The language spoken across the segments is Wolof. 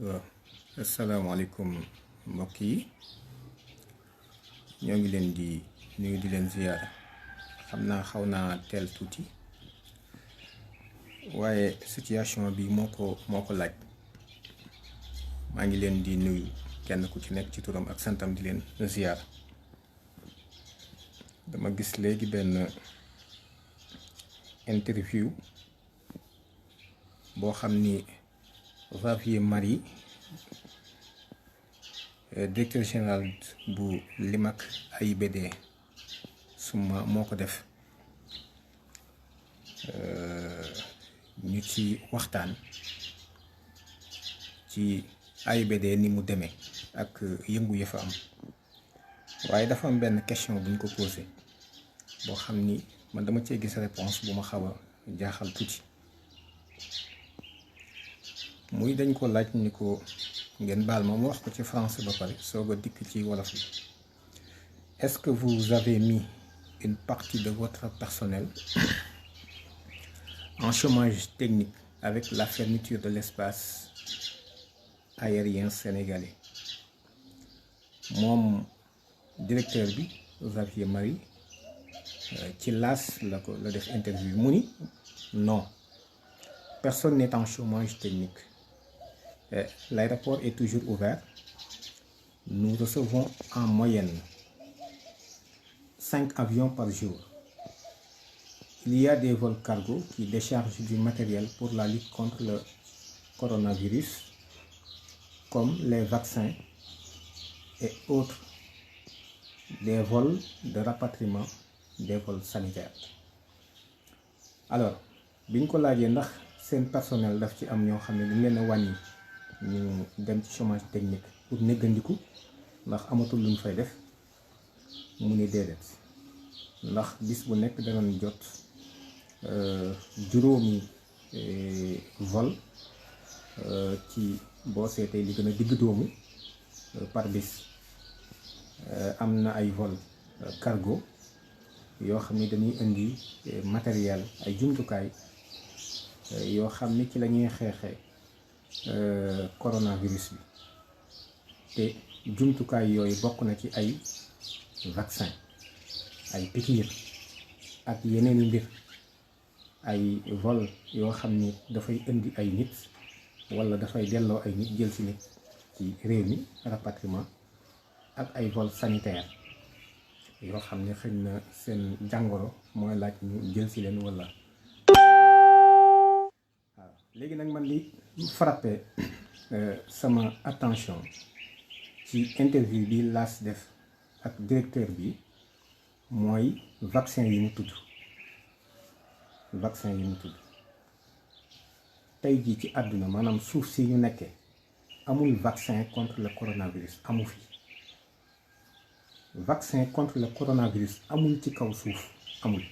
waaw asalaamaaleykum mbokk yi ñoo ngi leen di nuyu di leen ziyaara. xam naa xaw naa teel tuuti waaye situation bi moo ko laaj. maa ngi leen di nuyu kenn ku ci nekk ci turam ak santam di leen ziyaara. dama gis léegi benn interview boo xam ni Xavier Marie, directeur général bu Limak AIBD suma moo ko def ñu ci waxtaan ci AIBD ni mu demee ak yëngu ya fa am. waaye dafa am benn question bu ñu ko posé boo xam ni man dama cee gis réponse bu ma xaw a jaaxal tuuti. muy dañ ko laaj ni ko ngeen baal ma mu wax ko ci français ba pare soog a dikk ci wolof yi. Est-ce que vous avez mis une partie de votre personnel en chômage technique avec la fermeture de l'espace aérien sénégalais? moom directeur bi Xavier Marie ci laas la def interview mu ni non, personne n'est en chômage technique. L'aéroport est toujours ouvert. Nous recevons en moyenne 5 avions par jour. Il y a des vols cargo qui déchargent du matériel pour la lutte contre le coronavirus, comme les vaccins et autres, des vols de rapatriement, des vols sanitaires. Alors, biñ ko laajee ndax seen personnel daf ci am ñoo xam ne dañ leen a wàññi ñu dem ci chômage technique pour néggandiku ndax amatul luñ fay def, mu ni déedéet, ndax bis bu nekk danañ jot juróomi vol ci boo seetee li gën a digg doomu par bis. am na ay vol cargo yoo xam ni dañuy indi matériel, ay jumtukaay yoo xam ni ci la ñuy xeexee coronavirus bi. te jumtukaay yooyu bokk na ci ay vaccin, ay piqûre ak yeneen i mbir, ay vol yoo xam ni dafay indi ay nit walla dafay delloo ay nit, jël si nit ci réew mi, rapatriement, ak ay vol sanitaire yoo xam ne xëy na seen jàngoro mooy laaj ñu jël si leen walla. waaw léegi nag man li frappé sama attention ci interview bi laas def ak directeur bi mooy vaccin yi mu tudd. tey jii ci àdduna, maanaam suuf si ñu nekkee, amul vaccin contre le coronavirus, amu fi. vaccin contre le coronavirus amul ci kaw suuf, amul.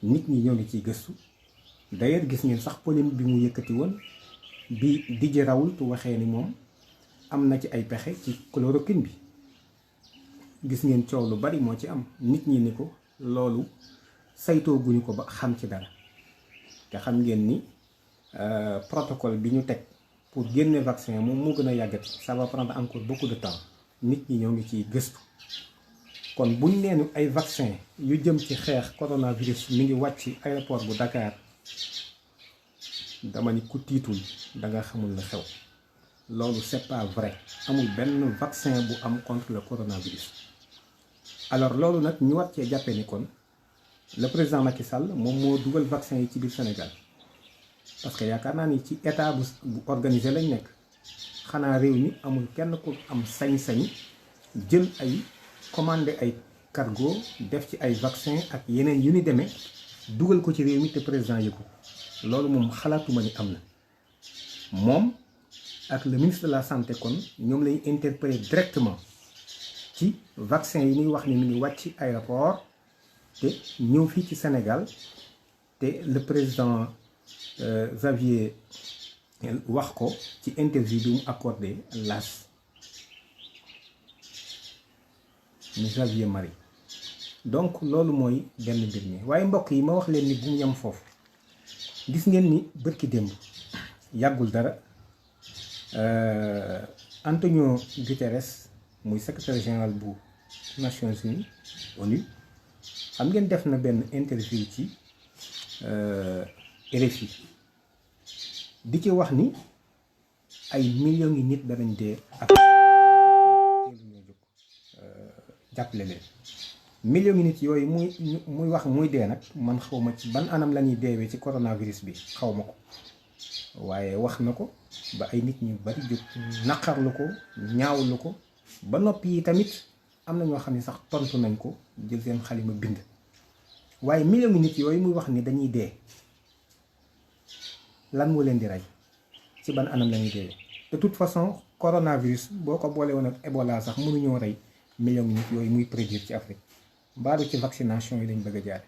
nit ñi ñoo ngi ciy gëstu. d'ailleurs gis ngeen sax polémique bi mu yëkkati woon bi Didier Raoult waxee ni moom am na ci ay pexe ci chloroquine bi. gis ngeen coow lu bari moo ci am. nit ñi ni ko loolu saytoo guñu ko ba xam ci dara. te xam ngeen ni protocole bi ñu teg pour génne vaccin moom moo gën a yàggati. ça va prendre encore beaucoup de temps. nit ñi ñoo ngi ciy gëstu. kon buñ neenu ay vaccin yu jëm ci xeex coronavirus mi ngi wàcc aéroport bu Dakar, dama ni ku tiitul danga xamul la xew. loolu c'est pas vrai. amul benn vaccin bu am contre le coronavirus. alors loolu nag ñu war cee jàppee ni kon le président Macky Sall moom moo dugal vaccin yi ci biir Sénégal, parce que yaakaar naa ni ci état bu organisé lañ nekk. xanaa réew mi amul kenn ku am sañ-sañ jël ay commandé ay cargo def ci ay vaccin ak yeneen yu ni demee dugal ko ci réew mi te président yëgu. loolu moom xalaatuma ni am na. moom ak le ministre de la santé kon ñoom lañu interpellé directement ci vaccin yi ñuy wax ni mu ngi wàcc aéroport te ñëw fii ci Sénégal, te le président Xavier wax ko ci interview bi mu accordé laas ni Xavier Marie. donc loolu mooy benn mbir mi. waaye mbokk yi ma wax leen ni bu mu yem foofu. gis ngeen ni bërki démb yàggul dara Antonio Guterres muy secrétaire général bu Nations Unies ONU xam ngeen def na benn interview ci RFI di ci wax ni ay millions yi nit danañ dee ak ñoo jóg jàppale leen millions yi nit yooyu muy wax muy dee nag man xawma ci ban anam la ñuy deewee ci coronavirus bi xaw ma ko waaye wax na ko ba ay nit ñu bari jóg naqarlu ko ñaawlu ko ba noppi yi tamit am na ñoo xam ne sax tontu nañ ko jël seen xalima bind waaye millions yi nit yooyu muy wax ni dañuy dee lan moo leen di rey ci ban anam la ñuy deewee de toute façon coronavirus boo ko boole woon ak Ebola sax mënuñoo rey millions yi nit yooyu muy prédire ci Afrique mbaaru ci vaccination yi lañ bëgg a jaare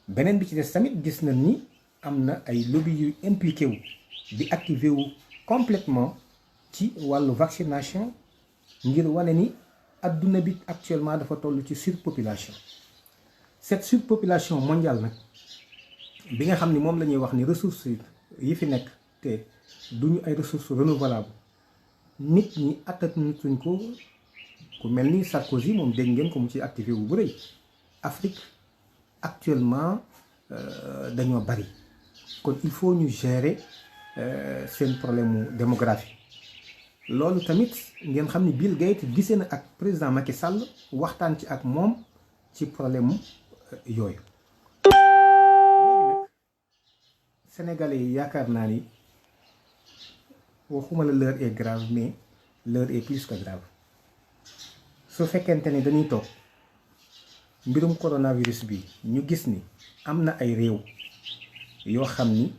beneen bi ci des tamit gis nañ ni am na ay lobby yu impliqué wu di activé wu complètement ci wàllu vaccination ngir wane ni adduna bi actuellement dafa toll ci surpopulation cette surpopulation mondiale nag bi nga xam ni moom la ñuy wax ni ressources yi fi nekk te duñu ay ressources renouvelables nit ñi attatuñ ko ku mel ni Sarkozy moom dégg ngeen ko mu ci activé wu bu rëy Afrique actuellement dañoo bari kon il faut ñu gérer seen problème mu démographie loolu tamit ngeen xam ni Bill Gates gisee na ak président Macky Sall waxtaan ci ak moom ci problème mu yooyu. léegi nag sénégalais yi yaakaar naa ni waxuma la l'heure est grave mais l'heure est plus que grave su fekkente ni dañuy toog mbirum coronavirus bi ñu gis ni am na ay réew yoo xam ni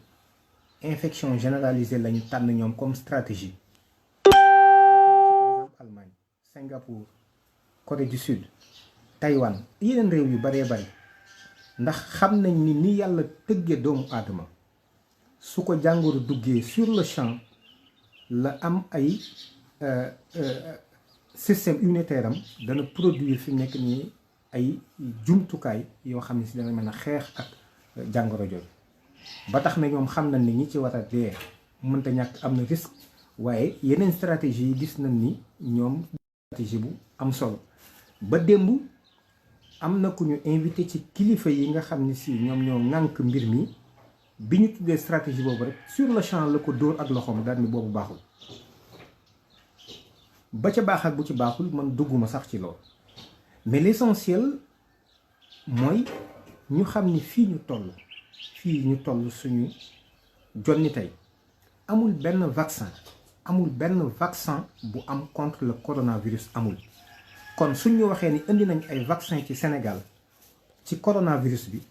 infection généralisée lañu tànn ñoom comme stratégie par exemple Allemagne Singapour Corée du Sud Taïwan yeneen réew yu baree bari ndax xam nañ ni yàlla tëggee doomu aadama su ko jàngoro duggee sur le champ la am ay système immunitaire am dana produire fi nekk nii ay jumtukaay yoo xam ne si dana mën a xeex ak jàngoro jooju ba tax na ñoom xam nañ ni ñi ci war a dee mënta ñàkk am na risque waaye yeneen stratégie yi gis nañ ni ñoom stratégie bu am solo ba démb am na ku ñu invité ci kilifa yi nga xam ni si ñoom ñoo ŋànk mbir mi bi ñu tuddee stratégie boobu rek sur le champ la ko dóor ak loxoom daal ni boobu baaxul ba ca baax ak bu ci baaxul man dugguma sax ci loolu mais l'essentiel mooy ñu xam ni fii ñu toll suñu jonni tey amul benn vaccin bu am contre le coronavirus amul kon suñu waxee ni indi nañ ay vaccin ci Sénégal ci coronavirus bi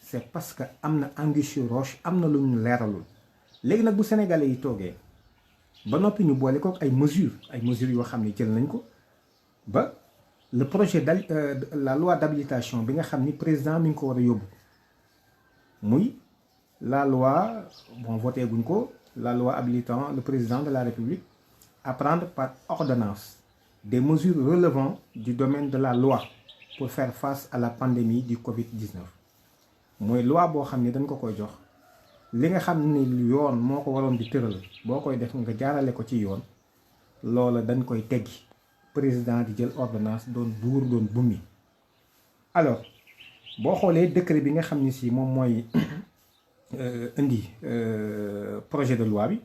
c'est parce que am na anguille sous roche am na lu ñu leeralul léegi nag bu sénégalais yi toogee ba noppi ñu boole ko ay mesures yoo xam ne jël nañ ko ba le projet la loi d'habilitation bi nga xam ni président mi ngi ko war a yóbbu muy la loi voté guñ ko la loi habilitant le président de la République à prendre par ordonnance des mesures relevant du domaine de la loi pour faire face à la pandémie du Covid-19 mooy loi boo xam ne dañ ko koy jox li nga xam ni yoon moo ko waroon di tëral boo koy def nga jaarale ko ci yoon loola dañ koy teggi président di jël ordonnance doon buur doon bummi alors boo xoolee décret bi nga xam ni si moom mooy indi projet de loi bi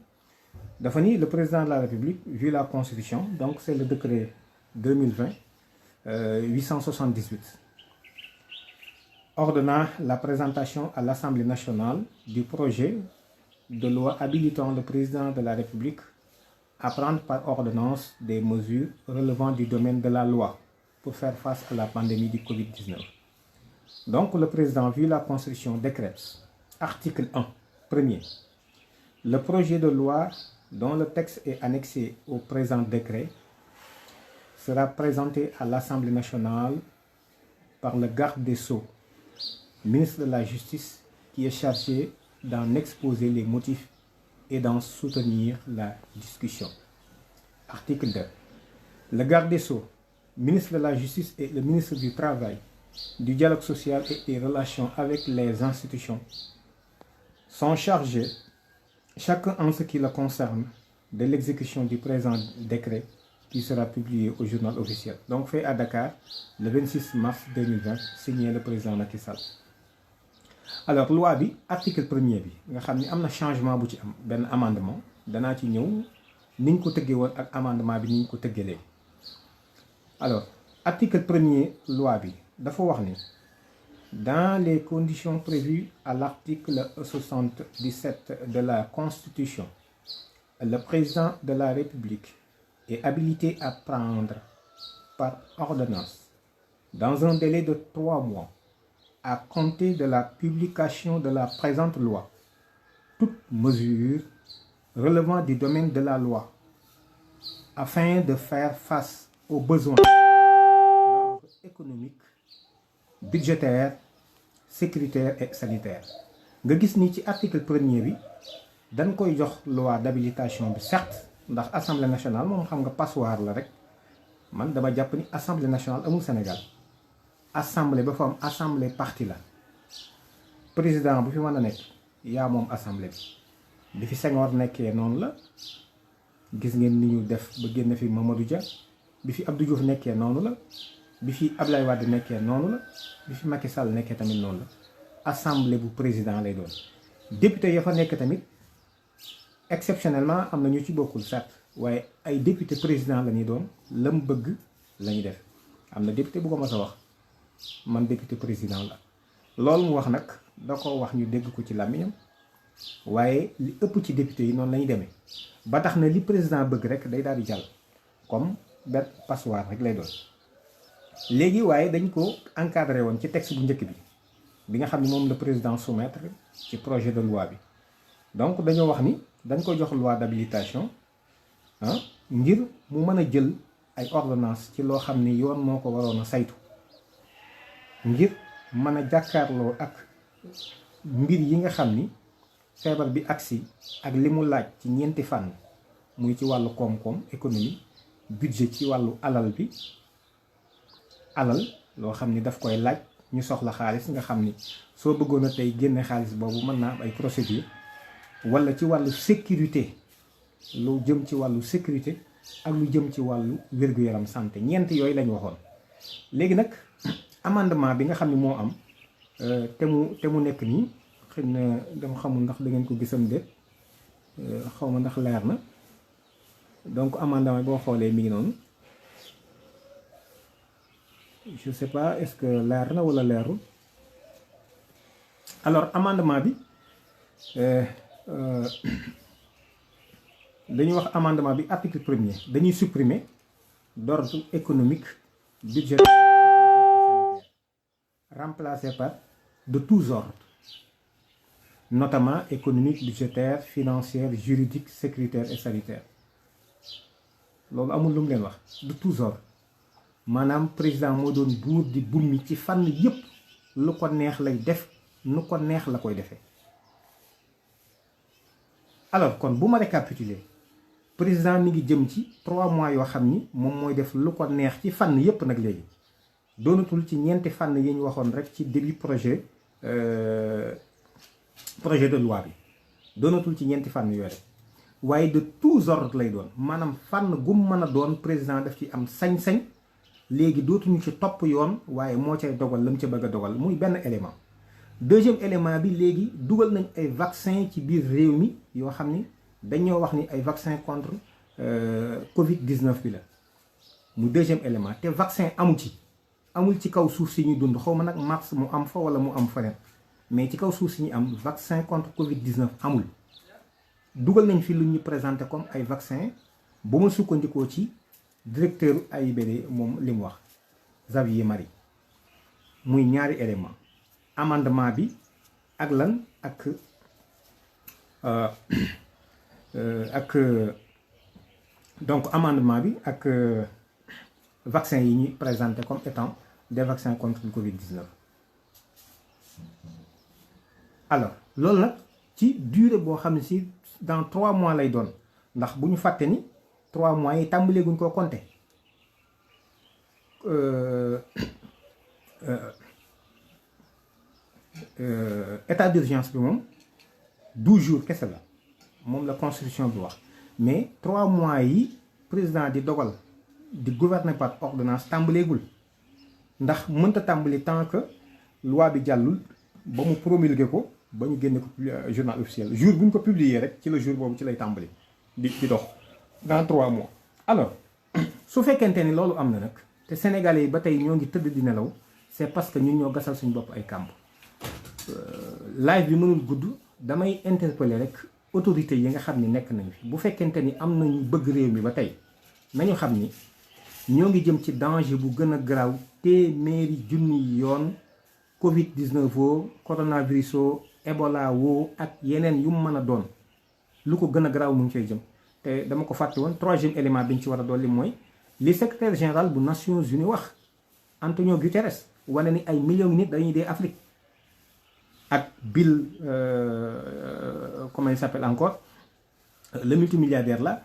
dafa ni le président de la République vu la constitution donc c'est le décret 2020 878 ordonnant la présentation à l'Assemblée nationale du projet de loi habilitant le président de la République à prendre par ordonnance des mesures relevant du domaine de la loi pour faire face à la pandémie du Covid-19. Donc le président, vu la Constitution, décrète, article 1, premier, le projet de loi dont le texte est annexé au présent décret sera présenté à l'Assemblée nationale par le garde des Sceaux, ministre de la Justice, qui est chargé d'en exposer les motifs et d'en soutenir la discussion. Article 2. Le garde des Sceaux, ministre de la Justice et le ministre du Travail, du Dialogue social et des relations avec les institutions sont chargés, chacun en ce qui le concerne, de l'exécution du présent décret qui sera publié au journal officiel. Donc fait à Dakar le 26 mars 2020, signé le président Macky Sall. Alors loi bi article 1er bi nga xam ni am na changement bu ci am benn amendement danaa ci ñëw ni ñu ko tëggee woon ak amendement bi ni ñu ko tëggee léegi. Alors article 1er loi bi dafa wax ni dans les conditions prévues à l'article 77 de la Constitution, le président de la République est habilité à prendre par ordonnance, dans un délai de 3 mois, à compter de la publication de la présente loi, toute mesure relevant du domaine de la loi, afin de faire face aux besoins d'ordre économique, budgétaire, sécuritaire et sanitaire. Nga gis ni ci article 1er bi dañ koy jox loi d'habilitation bi certes ndax assemblée nationale moom xam nga passoire la rek man dama jàpp ni assemblée nationale amul Sénégal assemblée ba fa am assemblée parti la président bu fi mën a nekk yaa moom assemblée bi fi Senghor nekkee noonu la gis ngeen ni ñu def ba génn fi Mamadou Dia bi fi Abdou Diouf nekkee noonu la bi fi Ablaye Wade nekkee noonu la bi fi Macky Sall nekkee tamit noonu la assemblée bu président lay doon député ya fa nekk tamit exceptionnellement am na ñu ci bokkul certes waaye ay député président la ñuy doon la mu bëgg la ñuy def am na député bu ko mës a wax man député président la loolu mu wax nag da ko wax ñu dégg ko ci làmmiñam waaye li ëpp ci député yi noonu la ñuy demee ba tax na li président bëgg rek day daal di jàll comme benn passoire rek lay doon. léegi waaye dañ ko encadré woon ci texte bu njëkk bi nga xam ne moom le président soumettre ci projet de loi bi donc dañoo wax ni dañ ko jox loi d'habilitation ngir mu mën a jël ay ordonnance ci loo xam ni yoon moo ko waroon a saytu ngir mën a jàkkaarloo ak mbir yi nga xam ni feebar bi agsi ak li mu laaj ci ñeenti fànn muy ci wàllu koom-koom économie budget ci wàllu alal bi alal loo xam ni daf koy laaj ñu soxla xaalis nga xam ni soo bëggoon a tey génne xaalis boobu mën naa am ay procédure walla ci wàllu sécurité lu jëm ci wàllu sécurité ak lu jëm ci wàllu wér-gu-yaram santé ñeent yooyu lañu waxoon. léegi nag amendement bi nga xam ni moo am te mu nekk nii xëy na dama xamul ndax da ngeen ko gisam déet xaw ma ndax leer na donc amendement boo xoolee mi ngi noonu. Je sais pas est-ce que leer na wala leerul alors amendement bi dañuy wax amendement bi article 1er dañuy supprimer d'ordre économique budgétaire et sanitaire remplacé par de tous ordres notamment économique budgétaire financière juridique sécuritaire et sanitaire loolu amul lu mu leen wax de tous ordres maanaam président moo doon buur di bummi ci fànn yépp lu ko neex lay def nu ko neex la koy defee. alors kon bu ma récapituler président mi ngi jëm ci 3 mois yoo xam ni moom mooy def lu ko neex ci fànn yépp nag léegi doonatul ci ñeenti fànn yi ñu waxoon rek ci début projet de loi bi doonatul ci ñeenti fànn yooyu rek waaye de tous ordres lay doon maanaam fànn gum mën a doon président daf ci am sañ-sañ. léegi dootuñu ci topp yoon waaye moo cay dogal la mu ca bëgg a dogal muy benn élément. deuxième élément bi léegi dugal nañ ay vaccin ci biir réew mi yoo xam ni dañoo wax ni ay vaccin contre Covid 19 bi la mu deuxième élément te vaccin amul ci kaw suuf si ñu dund xaw ma nag mars mu am fa wala mu am feneen mais ci kaw suuf si ñu am vaccin contre Covid 19 amul. dugal nañ fi lu ñu présenté comme ay vaccin bu ma sukkandikoo ci. directeur AIBD moom li mu wax Xavier Marie muy ñaari élément amendement bi ak lan ak donc amendement bi ak vaccin yi ñuy présenté comme étant des vaccins contre le Covid-19 alors loolu nag ci durée boo xam ne si dans 3 mois lay doon ndax bu ñu fàtte ni 3 mois yi tàmbalee guñ koo compter état d'urgence bi moom 12 jours kese la moom la constitution bi wax mais 3 mois yi président di dogal di gouverner par ordonnance tàmbaleegul ndax mënta tàmbali tant que loi bi jàllul ba mu promulguer ko ba ñu génne ko journal officiel jour bu ñu ko publier rek ci la jour boobu ci lay tàmbali di dox dans 3 mois. alors su fekkente ni loolu am na nag te sénégalais yi ba tey ñoo ngi tëdd di nelaw c'est parce que ñun ñoo gasal suñu bopp ay kàmb. live bi mënul gudd damay interpeller rek autorités yi nga xam ni nekk nañu fi bu fekkente ni am nañu bëgg réew mi ba tey nañu xam ni ñoo ngi jëm ci danger bu gën a garaaw téeméeri junni yoon Covid 19 woo coronavirus woo Ebola woo ak yeneen yu mu mën a doon lu ko gën a garaaw mu ngi cay jëm. te dama ko fàtte woon 3e élément bi ñu ci war a dolli mooy li secrétaire général bu Nations Unies wax Antonio Guterres wane ni ay millions nit dañuy dee Afrique. ak Bill comment il s'appelle encore le multimilliardaire là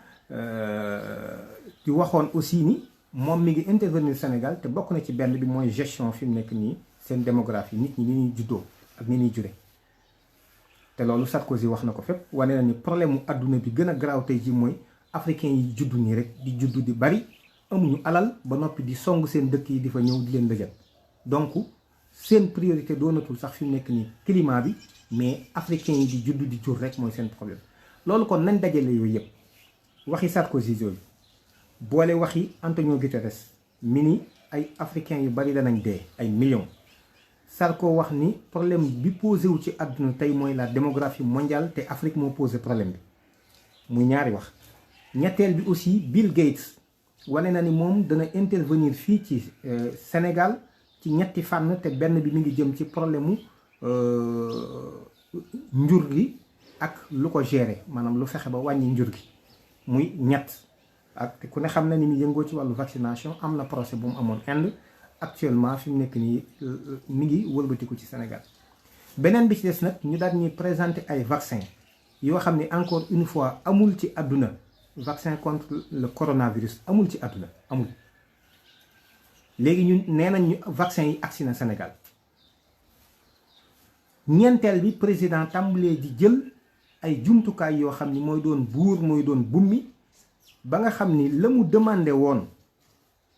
di waxoon aussi ni moom mi ngi intervenir Sénégal te bokk na ci benn bi mooy gestion fi mu nekk nii seen démographie nit ñi ni ñuy juddoo ak ni ñuy jure te loolu Sarkozy wax na ko fépp wane na ni problème mu adduna bi gën a garaaw tey ji mooy africain yi juddu nii rek di juddu di bari amuñu alal ba noppi di song seen dëkk yi di fa ñëw di leen dëjal donc seen priorité doonatul sax fi mu nekk nii climat bi mais africain yi di juddu di jur rek mooy seen problème loolu kon nañ dajale yooyu yëpp waxi Sarkozy yooyu boole waxi Antonio Guterres mi ni ay africains yu bari danañ dee ay millions Sarko wax ni problème bi posé wu ci àdduna tey mooy la démographie mondiale te Afrique moo posé problème bi muy ñaari wax. ñetteel bi aussi Bill Gates wane na ni moom dana intervenir fii ci Sénégal ci ñetti fànn te benn bi mi ngi jëm ci problème mu njur gi ak lu ko gérer maanaam lu fexe ba wàññi njur gi muy ñett. ak ku ne xam na ni mu yëngoo ci wàllu vaccination am na procès bu mu amoon Inde actuellement fi mu nekk nii mi ngi wëlbatiku ci Sénégal beneen bi ci des nag ñu daal ñuy présenter ay vaccin yoo xam ne encore une fois amul ci àdduna vaccin contre le coronavirus amul ci àdduna amul léegi ñun nee nañ ñu vaccin yi agsi na Sénégal ñeenteel bi président tàmbalee di jël ay jumtukaay yoo xam ni mooy doon buur mooy doon bummi ba nga xam ni la mu demandé woon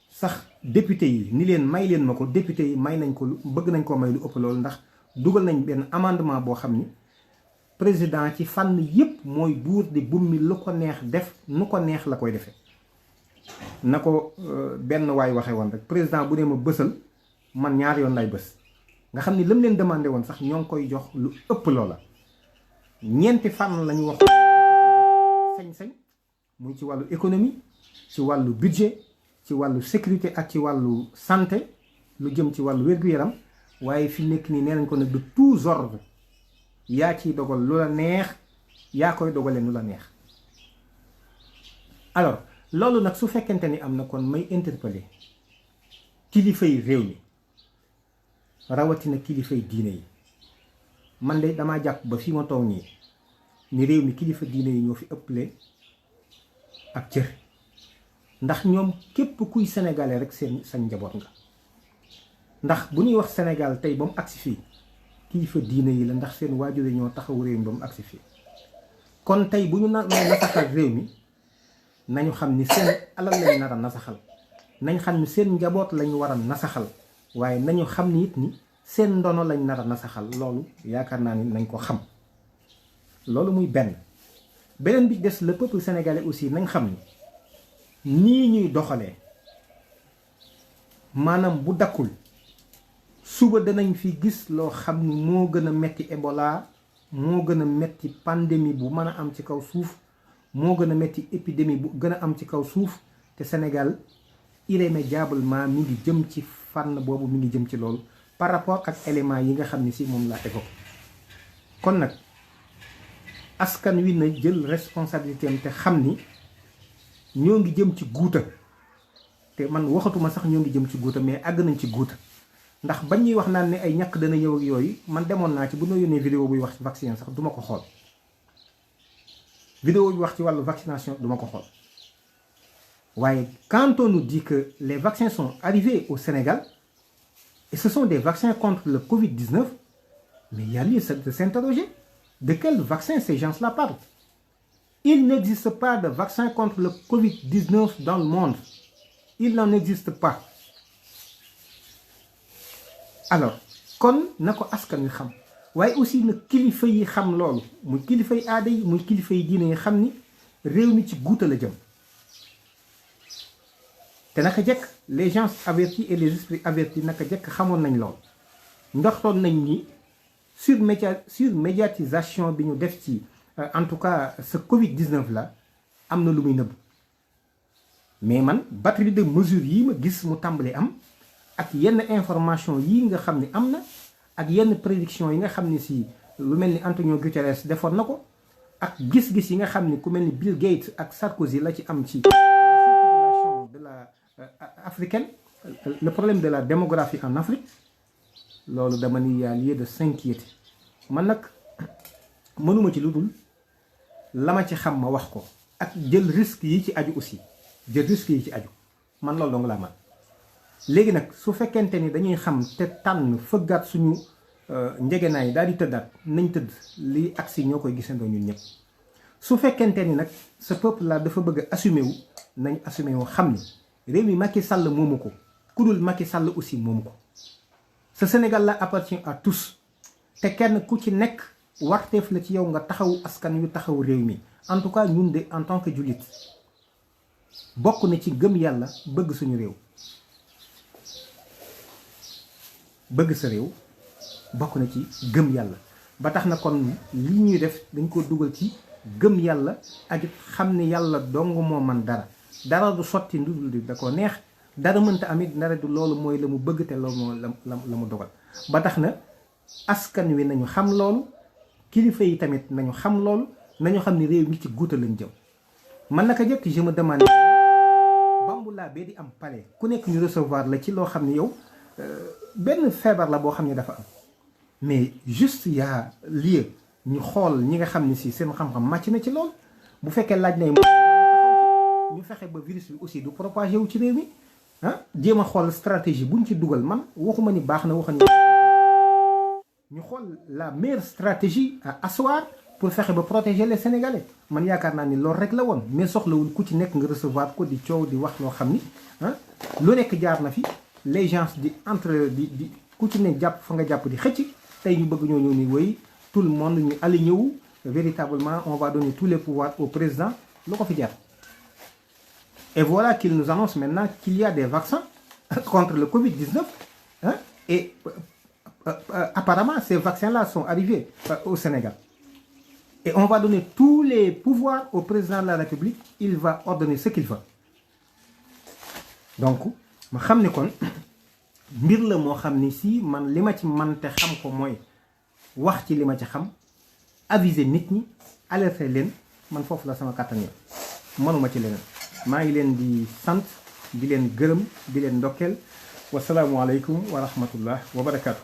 sax député yi ni leen may leen ma ko député yi may nañ ko bëgg nañ koo may lu ëpp loolu ndax dugal nañ benn amendement boo xam ni président ci fànn yépp mooy buur di bummi lu ko neex def nu ko neex la koy defee na ko benn waay waxee woon rek président bu ne ma bësal man ñaar yoon lay bës nga xam ni lam leen demandé woon sax ñoo ngi koy jox lu ëpp loola ñeenti fànn lañu wax sañ-sañ muy ci wàllu économie ci wàllu budget ci wàllu sécurité ak ci wàllu santé lu jëm ci wàllu wér-gu-yaram waaye fi nekk nii nee nañ ko nag de tous ordres yaa ciy dogal lu la neex yaa koy dogale nu la neex. alors loolu nag su fekkente ni am na kon may interpeller kilifay réew mi rawatina kilifay diine yi man de damaa jàpp ba fi ma toog nii ni réew mi kilifa diine yi ñoo fi ëpple ak cër ndax ñoom képp kuy sénégalais rek seen sañ njaboot nga ndax bu ñuy wax Sénégal tey ba mu agsi fii kilifa diine yi la ndax seen waajur yi ñoo taxaw réew mi ba mu agsi fii kon tey bu ñu nasaxal réew mi nañu xam ni seen alal lañ nar a nasaxal nañ xam ni seen njaboot lañ war a nasaxal waaye nañu xam ni it ni seen ndono lañ nar a nasaxal loolu yaakaar naa ni nañ ko xam loolu muy beneen bi des le peuple sénégalais aussi nañ xam ni nii ñuy doxalee maanaam bu dakkul suba danañ fi gis loo xam ni moo gën a metti Ebola moo gën a metti pandémie bu mën a am ci kaw suuf moo gën a metti épidémie bu gën a am ci kaw suuf te Sénégal irrémédiablement mi ngi jëm ci fànn boobu mi ngi jëm ci loolu par rapport ak éléments yi nga xam ni si moom laa évoqué kon nag askan wi na jël responsabilité am te xam ni ñoo ngi jëm ci guuta te man waxatuma sax ñoo ngi jëm ci guuta mais àgg nañ ci guuta ndax bañ ñuy wax naan ne ay ñàkk dana ñëw ak yooyu man demoon naa ci bu ñu yónnee vidéo buy wax ci vaccin sax duma ko xool vidéo bi wax ci wàllu vaccination duma ko xool waaye quand on nous dit que les vaccins sont arrivés au Sénégal et ce sont des vaccins contre le Covid-19 mais il y a lieu de s'interroger de quel vaccin ces gens-là parlent Il n'existe pas de vaccin contre le Covid-19 dans le monde. Il n'en existe pas. Alors kon na ko askan wi xam waaye aussi na kilifa yi xam loolu muy kilifa yi aada yi muy kilifa yi diine yi xam ni réew mi ci guuta la jëm te naka jekk les gens avertis et les esprits avertis naka jekk xamoon nañ lool ndoxtoon nañ ni surmédiatisation bi ñu def ci en tout cas ce Covid-19 là am na lu muy nëbb mais man batterie de mesures yi ma gis mu tàmbalee am ak yenn information yi nga xam ni am na ak yenn prédiction yi nga xam ni si lu mel ni Antonio Guterres defoon na ko ak gis-gis yi nga xam ni ku mel ni Bill Gates ak Sarkozy la ci am ci la circulation de la africaine le problème de la démographie en Afrique loolu dama ni y a lieu de s'inquiéter man nag mënuma ci lu dul la ma ci xam ma wax ko ak jël risque yi ci aju aussi jël risque yi ci aju man loolu dong laa man léegi nag su fekkente ni dañuy xam te tànn fëggaat suñu njegenaay daal di tëddaat nañ tëdd li agsi ñoo koy gisandoo ñun ñëpp su fekkente ni nag ce peuple là dafa bëgg a assumer wu nañ assumer wu xam ni réew mi Macky Sall moomu ko ku dul Macky Sall aussi moomu ko ce Sénégal là appartient à tous te kenn ku ci nekk warteef la ci yow nga taxawu askan wi taxawu réew mi en tout cas ñun de en tant que jullit bokk na ci gëm yàlla bëgg suñu réew bëgg sa réew bokk na ci gëm yàlla ba tax na kon li ñuy def dañ ko dugal ci gëm yàlla ak xam ne yàlla dong moo man dara du sotti ndudul di da ko neex dara mënta amit dara du loolu mooy la mu bëgg te loolu moo la mu dogal ba tax na askan wi nañu xam loolu kilifa yi tamit nañu xam loolu nañu xam ni réew mi ci guuta lañ jëm man naka jëkk je me demande bambulaa bee di am palais ku nekk ñu recevoir la ci loo xam ne yow benn feebar la boo xam ne dafa am mais juste y a lieu ñu xool ñi nga xam ne si seen xam-xam màcc na ci lool bu fekkee laaj nay ñu fexe ba virus bi aussi du propagé wu ci réew mi jéem a xool stratégie buñ ci dugal man waxuma ni baax na waxuñu ñu xool la meilleure stratégie à asseoir pour fexe ba protéger les Sénégalais man yaakaar naa ni loolu rek la woon mais soxlawul ku ci nekk nga recevoir ko di coow di wax loo xam ni lu nekk jaar na fi les gens di entre di ku ci ne jàpp fa nga jàpp di xëcc tey ñu bëgg ñoo ñëw ni woy tout le monde ñu aligné wu véritablement on va donner tous les pouvoirs au président lu ko fi jar et voilà qu'il nous annonce maintenant qu'il y a des vaccins contre le Covid-19 et apparemment ces vaccins-là sont arrivés au Sénégal et on va donner tous les pouvoirs au président de la République il va ordonner ce qu'il veut donc ma xam ni kon mbir la moo xam ni si man li ma ci man te xam ko mooy wax ci li ma ci xam aviser nit ñi alerter leen man foofu la sama kàttan yoon mënuma ci leneen maa ngi leen di sant di leen gërëm di leen ndokkeel wasalaamualeykum wa rahmatullah wa barakaatu.